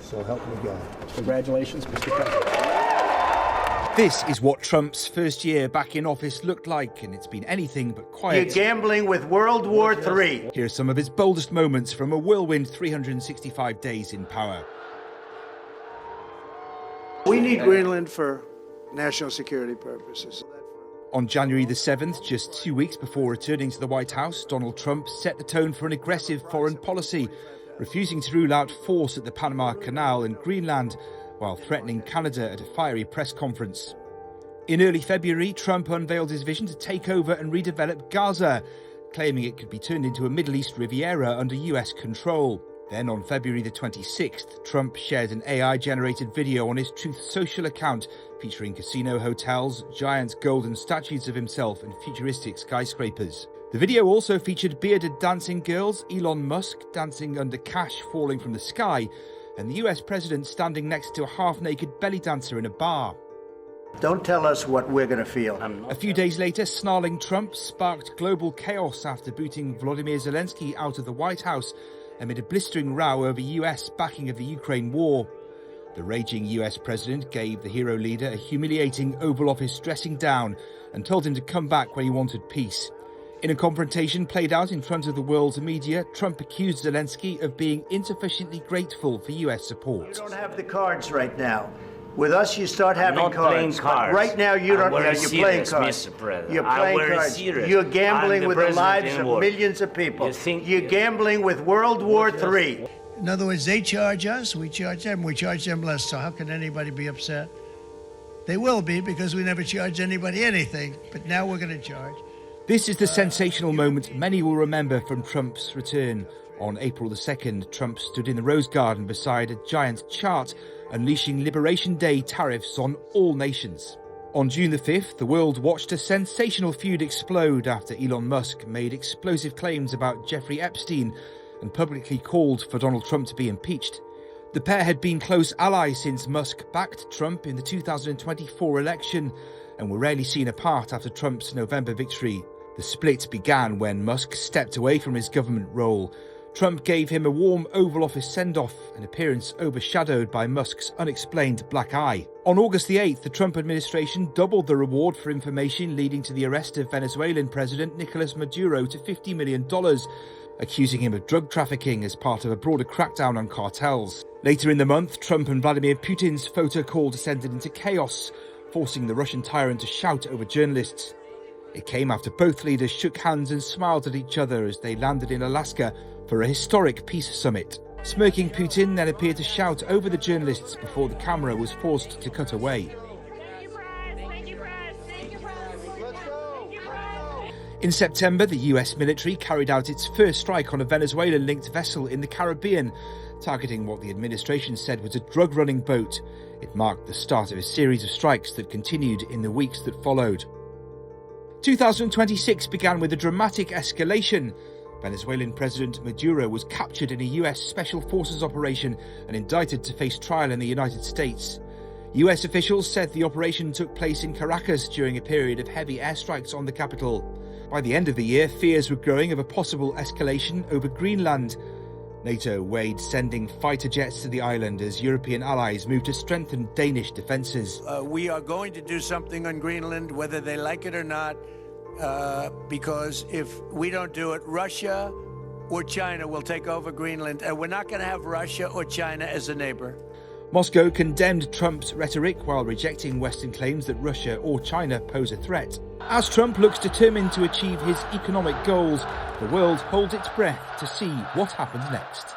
So help me God. Congratulations, Mr. President. This is what Trump's first year back in office looked like, and it's been anything but quiet. You're gambling with World War III. Here are some of his boldest moments from a whirlwind 365 days in power. We need Greenland for national security purposes. On January the 7th, just 2 weeks before returning to the White House, Donald Trump set the tone for an aggressive foreign policy, refusing to rule out force at the Panama Canal and Greenland, while threatening Canada at a fiery press conference. In early February, Trump unveiled his vision to take over and redevelop Gaza, claiming it could be turned into a Middle East Riviera under US control. Then on February the 26th, Trump shared an AI-generated video on his Truth Social account featuring casino hotels, giant golden statues of himself and futuristic skyscrapers. The video also featured bearded dancing girls, Elon Musk dancing under cash falling from the sky, and the US president standing next to a half-naked belly dancer in a bar. Don't tell us what we're going to feel. A few days later, snarling Trump sparked global chaos after booting Vladimir Zelensky out of the White House amid a blistering row over US backing of the Ukraine war. The raging US president gave the hero leader a humiliating Oval Office dressing down and told him to come back when he wanted peace. In a confrontation played out in front of the world's media, Trump accused Zelensky of being insufficiently grateful for US support. You don't have the cards right now. With us, you start having I'm not cards. playing cards. Right now, you don't. You're playing cards. Mr. President. You're playing cards. Serious. You're gambling with the lives of war. millions of people. You're gambling with World War III. In other words, they charge us, we charge them less. So how can anybody be upset? They will be, because we never charged anybody anything. But now we're going to charge. This is the sensational moment many will remember from Trump's return. On April the 2nd, Trump stood in the Rose Garden beside a giant chart unleashing Liberation Day tariffs on all nations. On June the 5th, the world watched a sensational feud explode after Elon Musk made explosive claims about Jeffrey Epstein and publicly called for Donald Trump to be impeached. The pair had been close allies since Musk backed Trump in the 2024 election and were rarely seen apart after Trump's November victory. The split began when Musk stepped away from his government role. Trump gave him a warm Oval Office send-off, an appearance overshadowed by Musk's unexplained black eye. On August the 8th, the Trump administration doubled the reward for information leading to the arrest of Venezuelan President Nicolas Maduro to $50 million, accusing him of drug trafficking as part of a broader crackdown on cartels. Later in the month, Trump and Vladimir Putin's photo call descended into chaos, forcing the Russian tyrant to shout over journalists. It came after both leaders shook hands and smiled at each other as they landed in Alaska for a historic peace summit. Smirking Putin then appeared to shout over the journalists before the camera was forced to cut away. In September, the US military carried out its first strike on a Venezuelan-linked vessel in the Caribbean, targeting what the administration said was a drug-running boat. It marked the start of a series of strikes that continued in the weeks that followed. 2026 began with a dramatic escalation. Venezuelan President Maduro was captured in a US Special Forces operation and indicted to face trial in the United States. US officials said the operation took place in Caracas during a period of heavy airstrikes on the capital. By the end of the year, fears were growing of a possible escalation over Greenland. NATO weighed sending fighter jets to the island as European allies moved to strengthen Danish defences. We are going to do something on Greenland, whether they like it or not, because if we don't do it, Russia or China will take over Greenland, and we're not going to have Russia or China as a neighbor. Moscow condemned Trump's rhetoric while rejecting Western claims that Russia or China pose a threat. As Trump looks determined to achieve his economic goals, the world holds its breath to see what happens next.